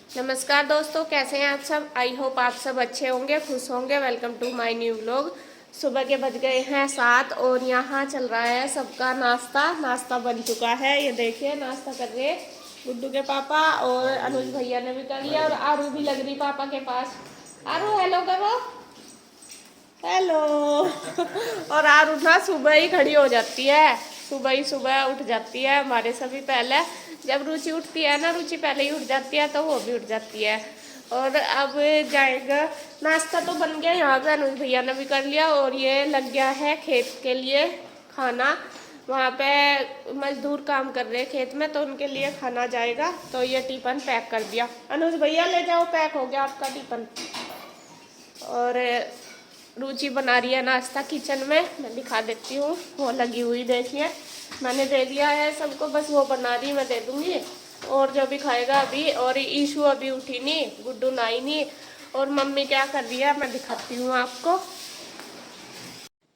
नमस्कार दोस्तों, कैसे हैं आप सब। आई होप आप सब अच्छे होंगे, खुश होंगे। Welcome to my new vlog. सुबह के बज गए हैं 7 और यहाँ चल रहा है सबका नाश्ता बन चुका है। ये देखिए नाश्ता कर रहे हैं गुड्डू के पापा और अनुज भैया ने भी कर लिया और आरू भी लग रही पापा के पास। आरू हेलो करो, हेलो। और आरू ना सुबह ही खड़ी हो जाती है, सुबह ही सुबह उठ जाती है हमारे सभी पहले। जब रुचि उठती है ना, रुचि पहले ही उठ जाती है तो वो भी उठ जाती है। और अब जाएगा, नाश्ता तो बन गया यहाँ पे, अनुज भैया ने भी कर लिया और ये लग गया है खेत के लिए खाना। वहाँ पे मजदूर काम कर रहे हैं खेत में, तो उनके लिए खाना जाएगा। तो ये टिफिन पैक कर दिया। अनुज भैया ले जाओ, पैक हो गया आपका टिफिन। और रुचि बना रही है नाश्ता किचन में, मैं दिखा देती हूँ। वो लगी हुई देखिए, मैंने दे दिया है सबको, बस वो बना रही, मैं दे दूंगी। और जो भी खाएगा अभी। और ईशू अभी उठी नहीं, गुड्डू नहाई नहीं। और मम्मी क्या कर रही है मैं दिखाती हूँ आपको।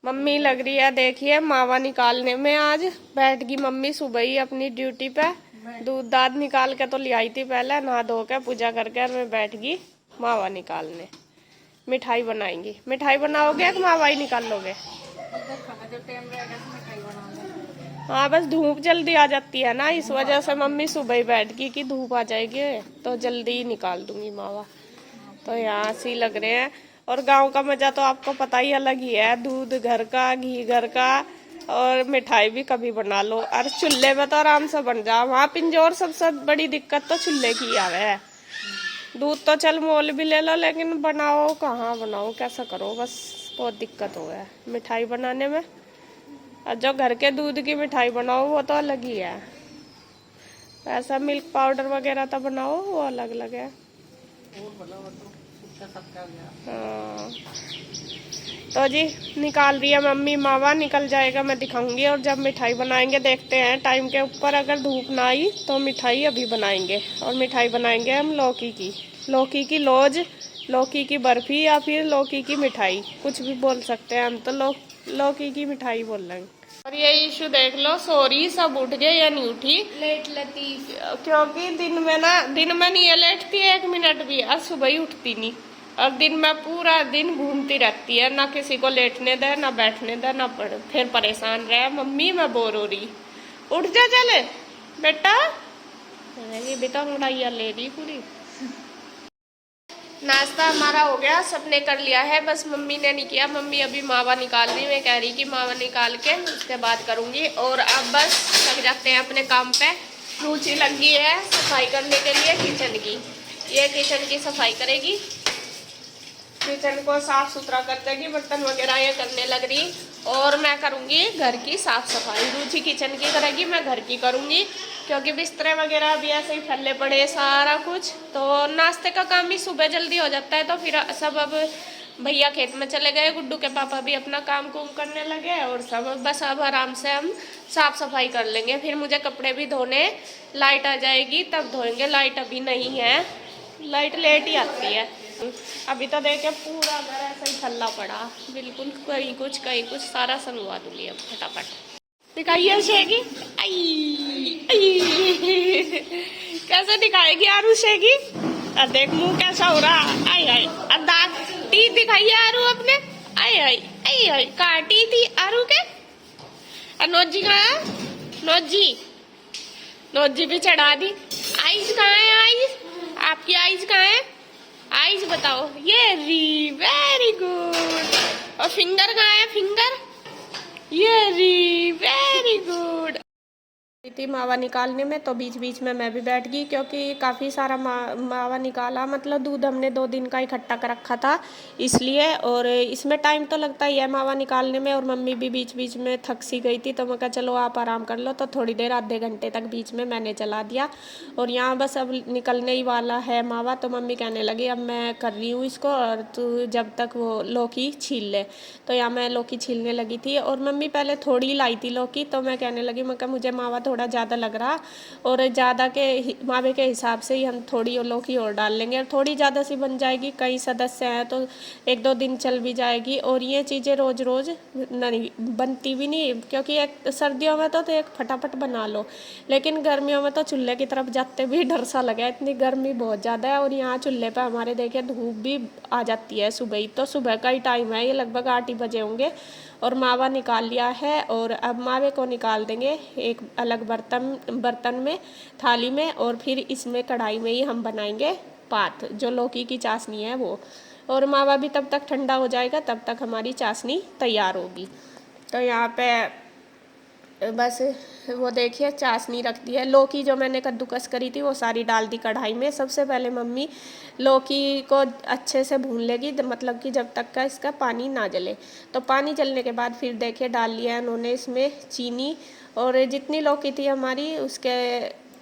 मम्मी लग रही है देखिए मावा निकालने में। आज बैठ गई मम्मी सुबह ही अपनी ड्यूटी पे। दूध दाद निकाल के तो ले आई थी पहले, नहा धो के पूजा करके मैं बैठ गई मावा निकालने। मिठाई बनाएंगी। मिठाई बनाओगे कि मावा ही निकाल लोगे? हाँ, बस धूप जल्दी आ जाती है ना, इस वजह से मम्मी सुबह ही बैठ गई कि धूप आ जाएगी तो जल्दी ही निकाल दूंगी मावा। तो यहाँ से लग रहे हैं। और गांव का मजा तो आपको पता ही अलग ही है, दूध घर का, घी घर का। और मिठाई भी कभी बना लो, और चूल्हे में तो आराम से बन जाओ। वहाँ पिंजौर सबसे बड़ी दिक्कत तो चूल्हे की आवे है। दूध तो चल मोल भी ले लो, लेकिन बनाओ कहाँ, बनाओ कैसा करो, बस बहुत दिक्कत हो है मिठाई बनाने में। और जो घर के दूध की मिठाई बनाओ वो तो अलग ही है। ऐसा मिल्क पाउडर वगैरह तो बनाओ वो अलग अलग है। हाँ, तो जी निकाल रही है मम्मी मावा, निकल जाएगा मैं दिखाऊंगी। और जब मिठाई बनाएंगे देखते हैं टाइम के ऊपर, अगर धूप ना आई तो मिठाई अभी बनाएंगे। और मिठाई बनाएंगे हम लौकी की लौज, लौकी की बर्फी या फिर लौकी की मिठाई, कुछ भी बोल सकते हैं हम तो। लौकी की मिठाई बोल रहे हैं। और ये इशू देख लो, सॉरी सब उठ गए या नहीं उठी, लेट लतीफ। क्योंकि दिन में नहीं ये लेटती है 1 मिनट भी, आज सुबह ही उठती नहीं। और दिन में पूरा दिन घूमती रहती है, ना किसी को लेटने दे ना बैठने दे ना फिर परेशान रहे। मम्मी मैं बोर हो रही, उठ जा चले बेटा। ये भी तो अंगड़ाइया ले रही पूरी। नाश्ता हमारा हो गया, सबने कर लिया है, बस मम्मी ने नहीं किया। मम्मी अभी मावा निकाल रही, मैं कह रही कि मावा निकाल के उसके बाद करूँगी। और अब बस लग जाते हैं अपने काम पे। रुचि लगी है सफाई करने के लिए किचन की। ये किचन की सफाई करेगी, किचन को साफ सुथरा कर देगी, बर्तन वगैरह ये करने लग रही। और मैं करूँगी घर की साफ सफाई। रुचि किचन की करेगी, मैं घर की करूँगी, क्योंकि बिस्तरे वगैरह भी ऐसे ही फैले पड़े सारा कुछ। तो नाश्ते का काम ही सुबह जल्दी हो जाता है। तो फिर सब अब भैया खेत में चले गए, गुड्डू के पापा भी अपना काम कुम करने लगे और सब बस अब आराम से हम साफ सफाई कर लेंगे। फिर मुझे कपड़े भी धोने, लाइट आ जाएगी तब धोएंगे। लाइट अभी नहीं है, लाइट लेट ही आती है। अभी तो देखे पूरा घर ऐसा ही ठल्ला पड़ा, बिल्कुल कहीं कुछ सारा सनवा दूंगी अब फटाफट। दिखाइए शेगी, आई आई कैसे दिखाएगी आरू शेगी। देख मुंह कैसा हो रहा, आई आई। दांत टीथ दिखाइए आरू अपने, आई आई आई आई। काटी थी आरू के। नोजी कहाँ है? नोजी भी चढ़ा दी। आइज कहाँ है? आइज आपकी आइज कहाँ है? आइज बताओ। ये री, वेरी गुड। और फिंगर कहाँ है? फिंगर, ये री, वेरी गुड। थी मावा निकालने में, तो बीच बीच में मैं भी बैठ गई, क्योंकि काफ़ी सारा मावा निकाला, मतलब दूध हमने 2 दिन का इकट्ठा कर रखा था इसलिए। और इसमें टाइम तो लगता ही है मावा निकालने में। और मम्मी भी बीच बीच में थक सी गई थी, तो मैं कहा चलो आप आराम कर लो। तो थोड़ी देर आधे घंटे तक बीच में मैंने चला दिया। और यहाँ बस अब निकलने ही वाला है मावा, तो मम्मी कहने लगी अब मैं कर रही हूँ इसको और तू जब तक वो लौकी छील ले। तो यहाँ मैं लौकी छीलने लगी थी, और मम्मी पहले थोड़ी लाई थी लौकी, तो मैं कहने लगी मैं कहा मुझे मावा थोड़ा ज़्यादा लग रहा, और ज़्यादा के मावे के हिसाब से ही हम थोड़ी लौकी और डाल लेंगे, और थोड़ी ज़्यादा सी बन जाएगी। कई सदस्य हैं तो 1-2 दिन चल भी जाएगी, और ये चीज़ें रोज़ रोज़ नहीं बनती भी नहीं, क्योंकि एक सर्दियों में तो एक फटाफट बना लो, लेकिन गर्मियों में तो चूल्हे की तरफ जाते भी डर सा लगा, इतनी गर्मी बहुत ज़्यादा है। और यहाँ चूल्हे पे हमारे देखिए धूप भी आ जाती है सुबह ही, तो सुबह का ही टाइम है, ये लगभग 8 ही बजे होंगे। और मावा निकाल लिया है, और अब मावे को निकाल देंगे एक अलग बर्तन में, थाली में, और फिर इसमें कढ़ाई में ही हम बनाएंगे पात, जो लौकी की चाशनी है वो। और मावा भी तब तक ठंडा हो जाएगा, तब तक हमारी चाशनी तैयार होगी। तो यहाँ पे बस वो देखिए चाशनी रख दी है। लौकी जो मैंने कद्दूकस करी थी वो सारी डाल दी कढ़ाई में। सबसे पहले मम्मी लौकी को अच्छे से भून लेगी, मतलब कि जब तक का इसका पानी ना जले। तो पानी जलने के बाद फिर देखिए डाल लिया है उन्होंने इसमें चीनी, और जितनी लौकी थी हमारी उसके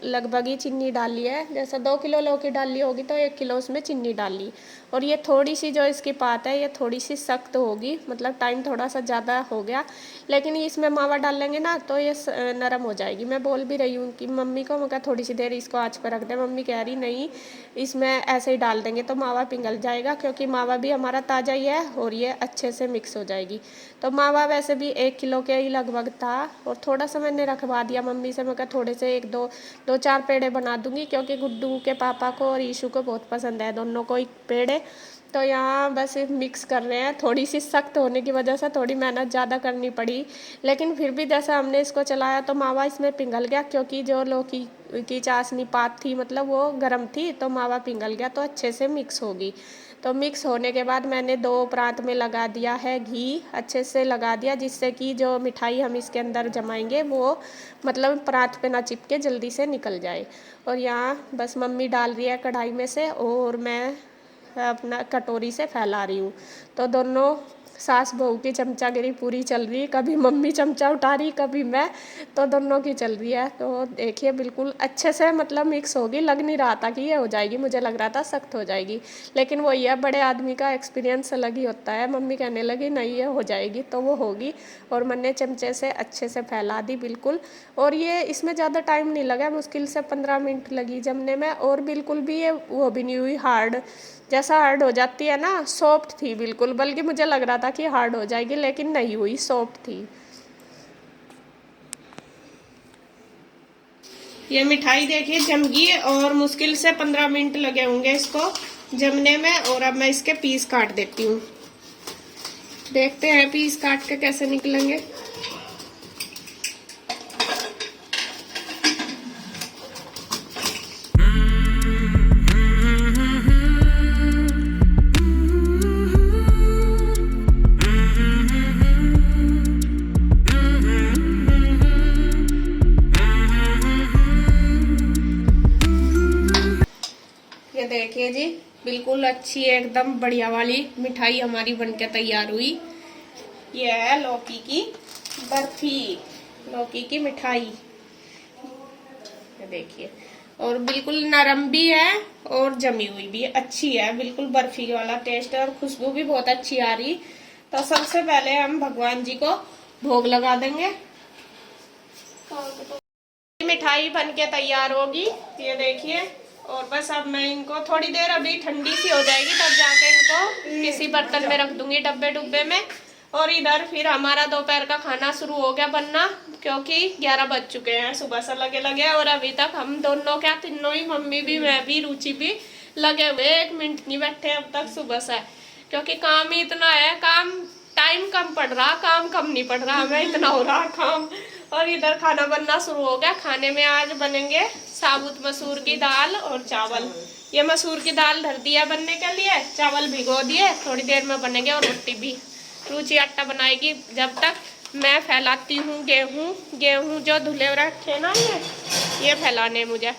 लगभग ही चीनी डाल ली है। जैसे 2 किलो लौकी डाल ली होगी तो 1 किलो उसमें चीनी डाल ली। और ये थोड़ी सी जो इसकी पात है ये थोड़ी सी सख्त होगी, मतलब टाइम थोड़ा सा ज़्यादा हो गया, लेकिन इसमें मावा डाल लेंगे ना तो ये नरम हो जाएगी। मैं बोल भी रही हूँ कि मम्मी को, मैं थोड़ी सी देर इसको आँच पर रख दे। मम्मी कह रही नहीं, इसमें ऐसे ही डाल देंगे तो मावा पिघल जाएगा, क्योंकि मावा भी हमारा ताज़ा ही है और ये अच्छे से मिक्स हो जाएगी। तो मावा वैसे भी 1 किलो के ही लगभग था, और थोड़ा सा मैंने रखवा दिया मम्मी से। मैं कहा थोड़े से 1-2-4 पेड़े बना दूंगी, क्योंकि गुड्डू के पापा को और ईशू को बहुत पसंद है, दोनों को ही पेड़े। तो यहाँ बस मिक्स कर रहे हैं। थोड़ी सी सख्त होने की वजह से थोड़ी मेहनत ज़्यादा करनी पड़ी, लेकिन फिर भी जैसा हमने इसको चलाया तो मावा इसमें पिघल गया, क्योंकि जो लौकी की चाशनी पात थी मतलब वो गर्म थी, तो मावा पिघल गया तो अच्छे से मिक्स होगी। तो मिक्स होने के बाद मैंने 2 प्रांत में लगा दिया है घी, अच्छे से लगा दिया, जिससे कि जो मिठाई हम इसके अंदर जमाएंगे वो मतलब प्रांत पे ना चिपके, जल्दी से निकल जाए। और यहाँ बस मम्मी डाल रही है कढ़ाई में से, और मैं अपना कटोरी से फैला रही हूँ। तो दोनों सास बहू की चमचागिरी पूरी चल रही, कभी मम्मी चमचा उठा रही, कभी मैं, तो दोनों की चल रही है। तो देखिए बिल्कुल अच्छे से मतलब मिक्स होगी। लग नहीं रहा था कि ये हो जाएगी, मुझे लग रहा था सख्त हो जाएगी, लेकिन वही है, बड़े आदमी का एक्सपीरियंस अलग ही होता है। मम्मी कहने लगी नहीं ये हो जाएगी, तो वो होगी। और मैंने चमचे से अच्छे से फैला दी बिल्कुल। और ये इसमें ज़्यादा टाइम नहीं लगा, मुश्किल से 15 मिनट लगी जमने में, और बिल्कुल भी ये वो भी नहीं हुई हार्ड। जैसा हार्ड हो जाती है ना, सॉफ्ट थी बिल्कुल, बल्कि मुझे लग रहा था कि हार्ड हो जाएगी, लेकिन नहीं हुई, सॉफ्ट थी। ये मिठाई देखिए जम गई, और मुश्किल से 15 मिनट लगे होंगे इसको जमने में। और अब मैं इसके पीस काट देती हूँ, देखते हैं पीस काट के कैसे निकलेंगे। देखिए जी बिल्कुल अच्छी एकदम बढ़िया वाली मिठाई हमारी बनके तैयार हुई। ये है लौकी की बर्फी, लौकी की मिठाई, ये देखिए। और बिल्कुल नरम भी है और जमी हुई भी अच्छी है, बिल्कुल बर्फी वाला टेस्ट है, और खुशबू भी बहुत अच्छी आ रही। तो सबसे पहले हम भगवान जी को भोग लगा देंगे। मिठाई बनके तैयार होगी, ये देखिए। और बस अब मैं इनको थोड़ी देर अभी ठंडी सी हो जाएगी, तब जाके इनको किसी बर्तन में रख दूंगी, डब्बे में। और इधर फिर हमारा दोपहर का खाना शुरू हो गया बनना, क्योंकि 11 बज चुके हैं, सुबह से लगे और अभी तक हम दोनों क्या तीनों ही, मम्मी भी, मैं भी, रुचि भी लगे हुए, 1 मिनट नहीं बैठे अब तक सुबह से, क्योंकि काम ही इतना है। काम टाइम कम पड़ रहा, काम कम नहीं पड़ रहा हमें, इतना हो रहा काम। और इधर खाना बनना शुरू हो गया। खाने में आज बनेंगे साबुत मसूर की दाल और चावल। ये मसूर की दाल धर दिया बनने के लिए, चावल भिगो दिए, थोड़ी देर में बनेंगे। और रोटी भी रुचि आटा बनाएगी, जब तक मैं फैलाती हूँ गेहूँ जो धुले रखे ना, ये फैलाने मुझे।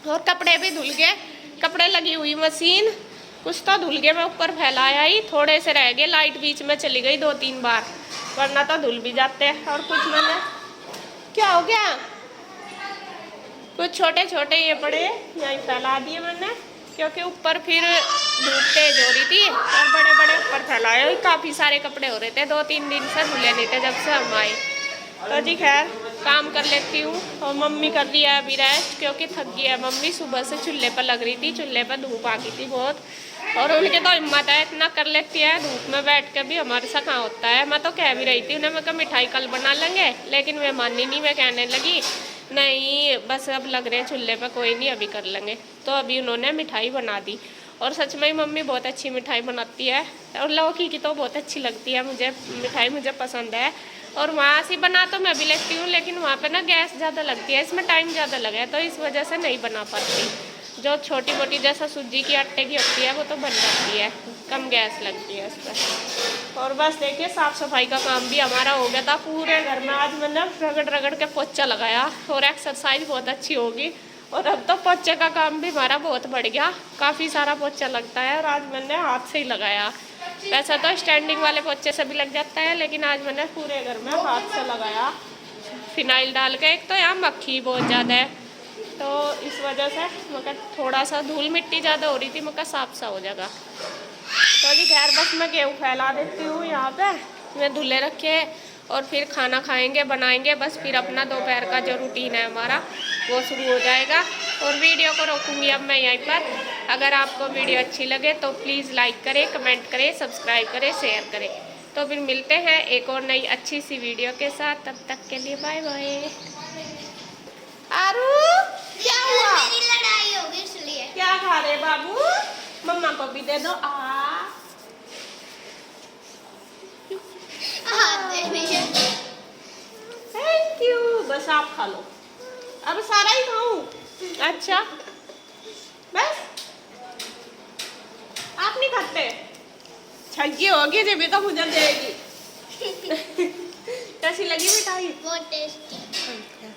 और कपड़े भी धुल गए, कपड़े लगी हुई मशीन, कुछ तो धुल गए, मैं ऊपर फैलाया ही, थोड़े से रह गए, लाइट बीच में चली गई 2-3 बार, वरना तो धुल भी जाते हैं। और कुछ मैंने, क्या हो गया, कुछ छोटे छोटे ये पड़े यहीं फैला दिए मैंने, क्योंकि ऊपर फिर धूप तेज हो रही थी, और बड़े बड़े ऊपर फैलाए। काफ़ी सारे कपड़े हो रहे थे, 2-3 दिन से धुले नहीं थे जब से हम आए। तो जी खैर काम कर लेती हूँ। और मम्मी कर रही है अभी रेस्ट, क्योंकि थक गई है मम्मी, सुबह से चूल्हे पर लग रही थी, चूल्हे पर धूप आ गई थी बहुत। और उनके तो हिम्मत है, इतना कर लेती है धूप में बैठ के भी, हमारे साथ कहाँ होता है। मैं तो कह भी रही थी उन्हें, मैं कहा मिठाई कल बना लेंगे, लेकिन वे मानी नहीं। मैं कहने लगी नहीं बस अब लग रहे हैं चूल्हे पर, कोई नहीं अभी कर लेंगे। तो अभी उन्होंने मिठाई बना दी। और सच में ही मम्मी बहुत अच्छी मिठाई बनाती है, और लौकी की तो बहुत अच्छी लगती है मुझे मिठाई, मुझे पसंद है। और वहाँ से बना तो मैं भी लेती हूँ, लेकिन वहाँ पे ना गैस ज़्यादा लगती है, इसमें टाइम ज़्यादा लगे, तो इस वजह से नहीं बना पाती। जो छोटी मोटी जैसा सूजी की आटे की होती है वो तो बन जाती है, कम गैस लगती है उस पर। और बस देखिए साफ़ सफाई का काम भी हमारा हो गया था पूरे घर में। आज मैंने रगड़ रगड़ के पोछा लगाया, और एक्सरसाइज बहुत अच्छी होगी। और अब तो पोछे का काम भी हमारा बहुत बढ़ गया, काफ़ी सारा पोछा लगता है, और आज मैंने हाथ से ही लगाया। वैसा तो स्टैंडिंग वाले पोछे से भी लग जाता है, लेकिन आज मैंने पूरे घर में हाथ से लगाया फिनाइल डाल के। एक तो यहाँ मक्खी बहुत ज़्यादा है, तो इस वजह से मैं थोड़ा सा धूल मिट्टी ज़्यादा हो रही थी, मैं साफ सा हो जाएगा। तो अभी खैर बस मैं गेहूँ फैला देती हूँ यहाँ पे, मैं धुले रखे, और फिर खाना खाएंगे बनाएंगे, बस फिर अपना दोपहर का जो रूटीन है हमारा वो शुरू हो जाएगा। और वीडियो को रोकूंगी अब मैं यहीं पर। अगर आपको वीडियो अच्छी लगे तो प्लीज़ लाइक करें, कमेंट करें, सब्सक्राइब करें, शेयर करें। तो फिर मिलते हैं एक और नई अच्छी सी वीडियो के साथ, तब तक के लिए बाय बाय। आरू क्या हुआ? मेरी लड़ाई होगी इसलिए। क्या खा रहे बाबू? मम्मा को भी दे दो। Thank you. बस आप खा लो, अब सारा ही खाऊं? अच्छा बस आप नहीं खाते? छगी होगी जब तो मुझे देगी। कैसी लगी मिठाई? बहुत टेस्टी।